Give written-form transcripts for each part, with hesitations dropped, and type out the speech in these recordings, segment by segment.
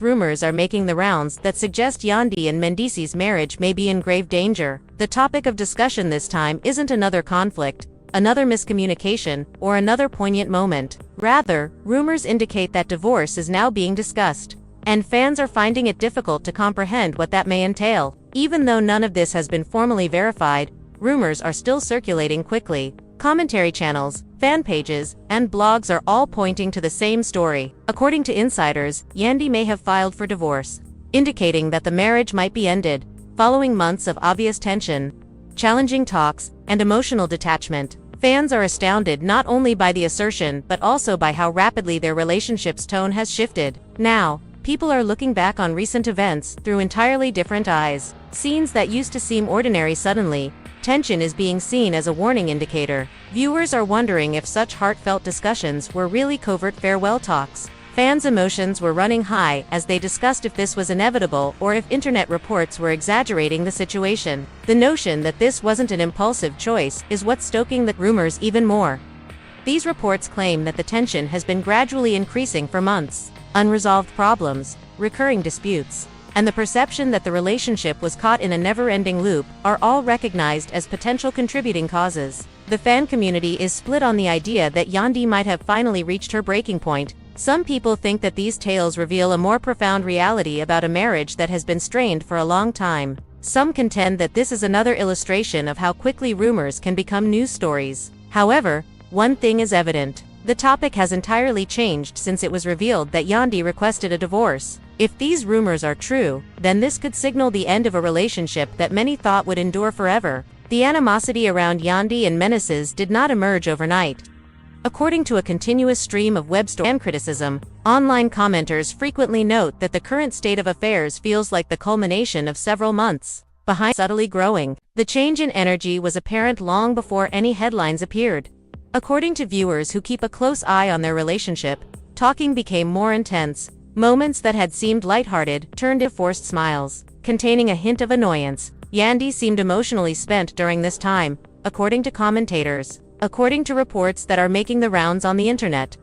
Rumors are making the rounds that suggest Yandy and Mendeecees' marriage may be in grave danger. The topic of discussion this time isn't another conflict, another miscommunication, or another poignant moment. Rather, rumors indicate that divorce is now being discussed, and fans are finding it difficult to comprehend what that may entail. Even though none of this has been formally verified, rumors are still circulating quickly. Commentary channels, fan pages, and blogs are all pointing to the same story. According to insiders, Yandy may have filed for divorce, indicating that the marriage might be ended, following months of obvious tension, challenging talks, and emotional detachment. Fans are astounded not only by the assertion but also by how rapidly their relationship's tone has shifted. Now, people are looking back on recent events through entirely different eyes. Scenes that used to seem ordinary suddenly, tension is being seen as a warning indicator. Viewers are wondering if such heartfelt discussions were really covert farewell talks. Fans' emotions were running high as they discussed if this was inevitable or if internet reports were exaggerating the situation. The notion that this wasn't an impulsive choice is what's stoking the rumors even more. These reports claim that the tension has been gradually increasing for months. Unresolved problems, recurring disputes, and the perception that the relationship was caught in a never-ending loop are all recognized as potential contributing causes. The fan community is split on the idea that Yandy might have finally reached her breaking point. Some people think that these tales reveal a more profound reality about a marriage that has been strained for a long time. Some contend that this is another illustration of how quickly rumors can become news stories. However, one thing is evident. The topic has entirely changed since it was revealed that Yandy requested a divorce. If these rumors are true, then this could signal the end of a relationship that many thought would endure forever. The animosity around Yandy and Mendeecees did not emerge overnight. According to a continuous stream of web fan criticism, online commenters frequently note that the current state of affairs feels like the culmination of several months behind subtly growing. The change in energy was apparent long before any headlines appeared. According to viewers who keep a close eye on their relationship, talking became more intense. Moments that had seemed lighthearted turned into forced smiles, containing a hint of annoyance. Yandy seemed emotionally spent during this time, according to commentators. According to reports that are making the rounds on the internet,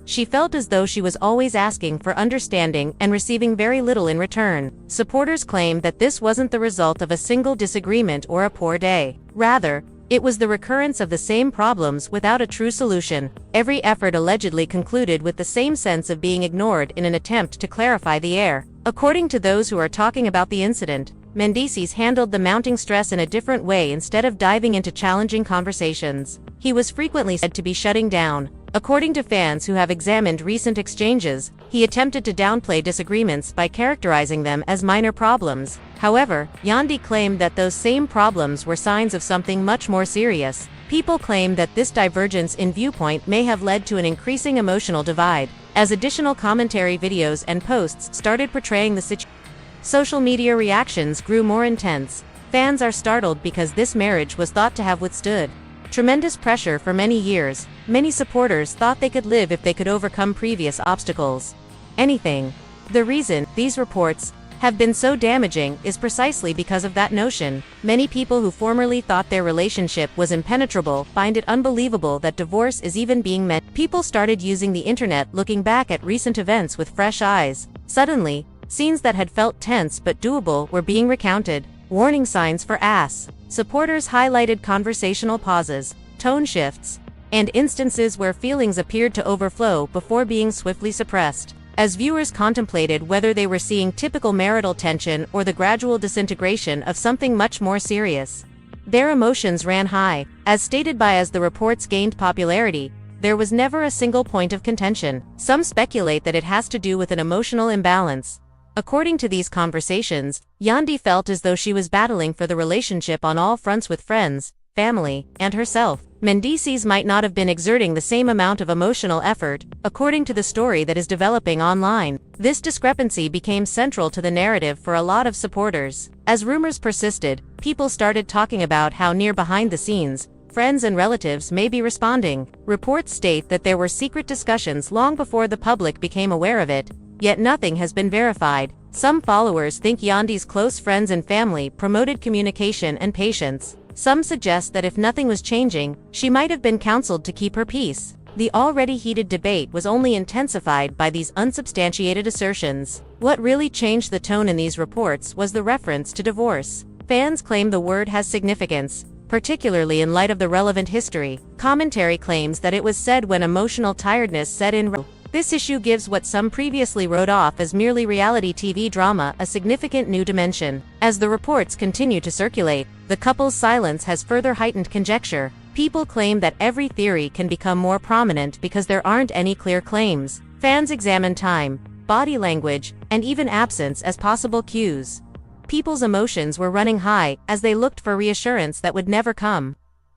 she felt as though she was always asking for understanding and receiving very little in return. Supporters claim that this wasn't the result of a single disagreement or a poor day. Rather, it was the recurrence of the same problems without a true solution. Every effort allegedly concluded with the same sense of being ignored in an attempt to clarify the air. According to those who are talking about the incident, Mendeecees handled the mounting stress in a different way. Instead of diving into challenging conversations, he was frequently said to be shutting down. According to fans who have examined recent exchanges, he attempted to downplay disagreements by characterizing them as minor problems. However, Yandy claimed that those same problems were signs of something much more serious. People claim that this divergence in viewpoint may have led to an increasing emotional divide, as additional commentary videos and posts started portraying the situation. Social media reactions grew more intense. Fans are startled because this marriage was thought to have withstood tremendous pressure for many years. Many supporters thought they could live if they could overcome previous obstacles. Anything. The reason these reports have been so damaging is precisely because of that notion. Many people who formerly thought their relationship was impenetrable find it unbelievable that divorce is even being met. People started using the internet looking back at recent events with fresh eyes. Suddenly, scenes that had felt tense but doable were being recounted. Warning signs for ass. Supporters highlighted conversational pauses, tone shifts, and instances where feelings appeared to overflow before being swiftly suppressed. As viewers contemplated whether they were seeing typical marital tension or the gradual disintegration of something much more serious, their emotions ran high. As stated by as the reports gained popularity, there was never a single point of contention. Some speculate that it has to do with an emotional imbalance. According to these conversations, Yandy felt as though she was battling for the relationship on all fronts with friends, family, and herself. Mendeecees might not have been exerting the same amount of emotional effort, according to the story that is developing online. This discrepancy became central to the narrative for a lot of supporters. As rumors persisted, people started talking about how near behind the scenes, friends and relatives may be responding. Reports state that there were secret discussions long before the public became aware of it, yet nothing has been verified. Some followers think Yandy's close friends and family promoted communication and patience. Some suggest that if nothing was changing, she might have been counseled to keep her peace. The already heated debate was only intensified by these unsubstantiated assertions. What really changed the tone in these reports was the reference to divorce. Fans claim the word has significance, particularly in light of the relevant history. Commentary claims that it was said when emotional tiredness set in. This issue gives what some previously wrote off as merely reality TV drama a significant new dimension. As the reports continue to circulate, the couple's silence has further heightened conjecture. People claim that every theory can become more prominent because there aren't any clear claims. Fans examine time, body language, and even absence as possible cues. People's emotions were running high as they looked for reassurance that would never come.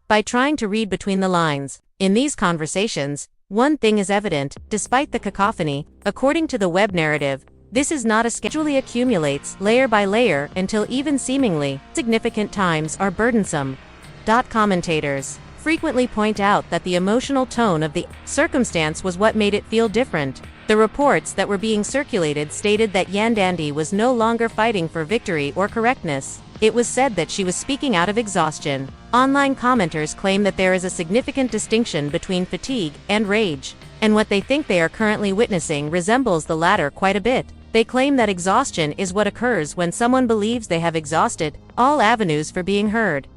By trying to read between the lines, in these conversations, one thing is evident: despite the cacophony, according to the web narrative, this is not a schedule accumulates layer by layer until even seemingly significant times are burdensome. Commentators frequently point out that the emotional tone of the circumstance was what made it feel different. The reports that were being circulated stated that Yandy was no longer fighting for victory or correctness. It was said that she was speaking out of exhaustion. Online commenters claim that there is a significant distinction between fatigue and rage, and what they think they are currently witnessing resembles the latter quite a bit. They claim that exhaustion is what occurs when someone believes they have exhausted all avenues for being heard.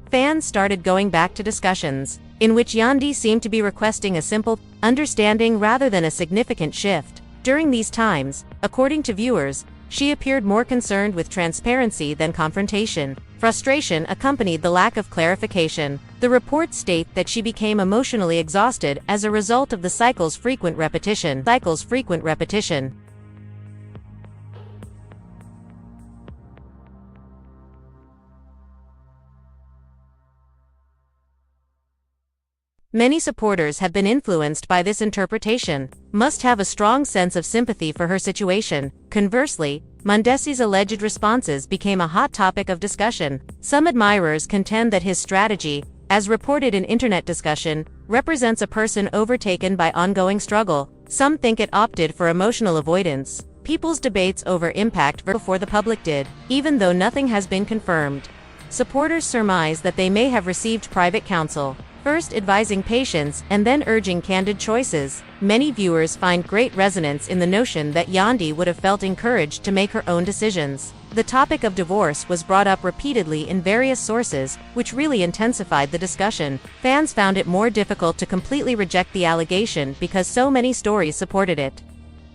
Fans started going back to discussions, in which Yandy seemed to be requesting a simple understanding rather than a significant shift. During these times, according to viewers, she appeared more concerned with transparency than confrontation. Frustration accompanied the lack of clarification. The reports state that she became emotionally exhausted as a result of the cycle's frequent repetition. Many supporters have been influenced by this interpretation, must have a strong sense of sympathy for her situation. Conversely, Mendeecees' alleged responses became a hot topic of discussion. Some admirers contend that his strategy, as reported in internet discussion, represents a person overtaken by ongoing struggle. Some think it opted for emotional avoidance. People's debates over impact before the public did, even though nothing has been confirmed. Supporters surmise that they may have received private counsel, first advising patience and then urging candid choices. Many viewers find great resonance in the notion that Yandy would have felt encouraged to make her own decisions. The topic of divorce was brought up repeatedly in various sources, which really intensified the discussion. Fans found it more difficult to completely reject the allegation because so many stories supported it.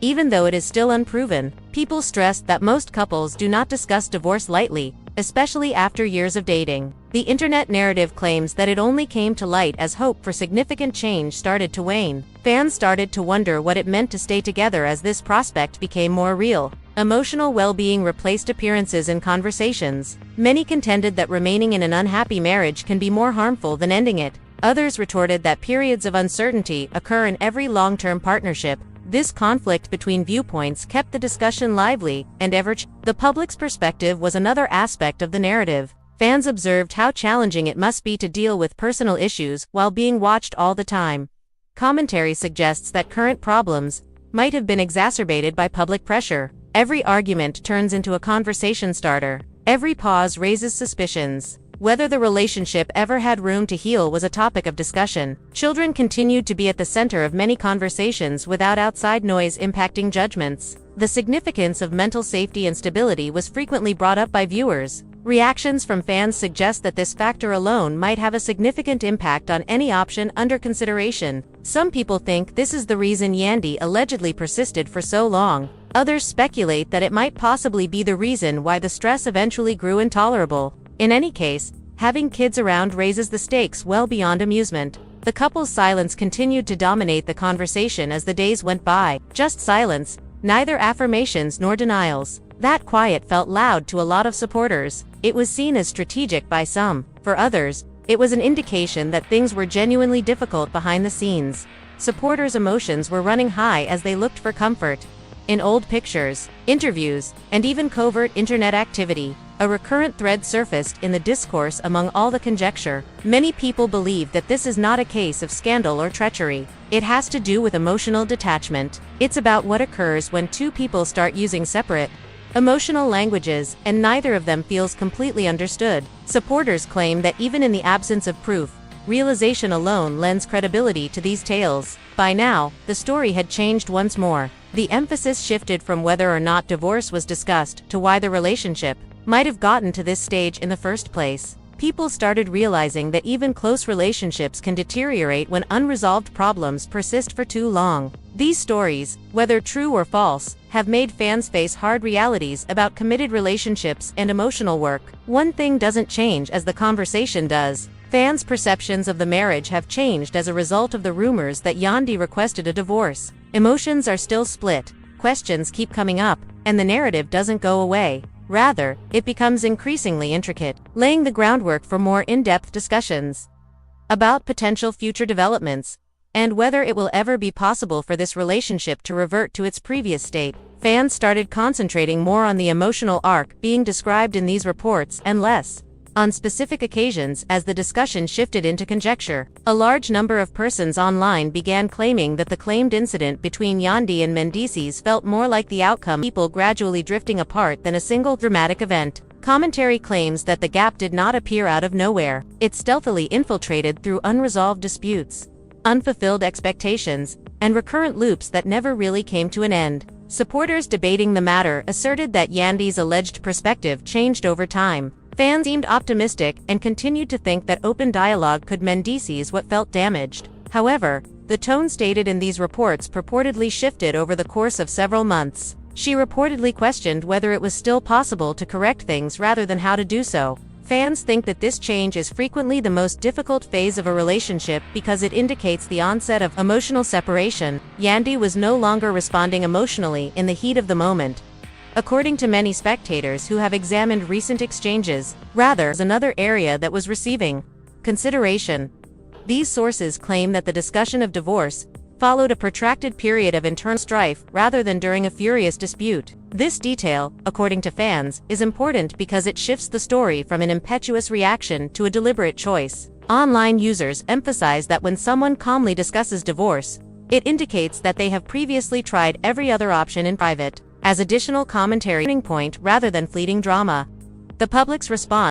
Even though it is still unproven, people stressed that most couples do not discuss divorce lightly, especially after years of dating. The internet narrative claims that it only came to light as hope for significant change started to wane. Fans started to wonder what it meant to stay together as this prospect became more real. Emotional well-being replaced appearances in conversations. Many contended that remaining in an unhappy marriage can be more harmful than ending it. Others retorted that periods of uncertainty occur in every long-term partnership. This conflict between viewpoints kept the discussion lively and the public's perspective was another aspect of the narrative. Fans observed how challenging it must be to deal with personal issues while being watched all the time. Commentary suggests that current problems might have been exacerbated by public pressure. Every argument turns into a conversation starter. Every pause raises suspicions. Whether the relationship ever had room to heal was a topic of discussion. Children continued to be at the center of many conversations without outside noise impacting judgments. The significance of mental safety and stability was frequently brought up by viewers. Reactions from fans suggest that this factor alone might have a significant impact on any option under consideration. Some people think this is the reason Yandy allegedly persisted for so long. Others speculate that it might possibly be the reason why the stress eventually grew intolerable. In any case, having kids around raises the stakes well beyond amusement. The couple's silence continued to dominate the conversation as the days went by. Just silence, neither affirmations nor denials. That quiet felt loud to a lot of supporters. It was seen as strategic by some. For others, it was an indication that things were genuinely difficult behind the scenes. Supporters' emotions were running high as they looked for comfort. In old pictures, interviews, and even covert internet activity, a recurrent thread surfaced in the discourse among all the conjecture. Many people believe that this is not a case of scandal or treachery. It has to do with emotional detachment. It's about what occurs when two people start using separate emotional languages, and neither of them feels completely understood. Supporters claim that even in the absence of proof, Realization alone lends credibility to these tales. By now, the story had changed once more. The emphasis shifted from whether or not divorce was discussed to why the relationship might have gotten to this stage in the first place. People started realizing that even close relationships can deteriorate when unresolved problems persist for too long. These stories, whether true or false, have made fans face hard realities about committed relationships and emotional work. One thing doesn't change as the conversation does. Fans' perceptions of the marriage have changed as a result of the rumors that Yandy requested a divorce. Emotions are still split, questions keep coming up, and the narrative doesn't go away. Rather, it becomes increasingly intricate, laying the groundwork for more in-depth discussions about potential future developments and whether it will ever be possible for this relationship to revert to its previous state. Fans started concentrating more on the emotional arc being described in these reports and less on specific occasions as the discussion shifted into conjecture. A large number of persons online began claiming that the claimed incident between Yandy and Mendeecees felt more like the outcome of people gradually drifting apart than a single dramatic event. Commentary claims that the gap did not appear out of nowhere. It stealthily infiltrated through unresolved disputes, unfulfilled expectations, and recurrent loops that never really came to an end. Supporters debating the matter asserted that Yandy's alleged perspective changed over time. Fans seemed optimistic and continued to think that open dialogue could Mendeecees what felt damaged. However, the tone stated in these reports purportedly shifted over the course of several months. She reportedly questioned whether it was still possible to correct things rather than how to do so. Fans think that this change is frequently the most difficult phase of a relationship because it indicates the onset of emotional separation. Yandy was no longer responding emotionally in the heat of the moment, according to many spectators who have examined recent exchanges. Rather, it was another area that was receiving consideration. These sources claim that the discussion of divorce followed a protracted period of internal strife rather than during a furious dispute. This detail, according to fans, is important because it shifts the story from an impetuous reaction to a deliberate choice. Online users emphasize that when someone calmly discusses divorce, it indicates that they have previously tried every other option in private, as additional commentary point rather than fleeting drama. The public's response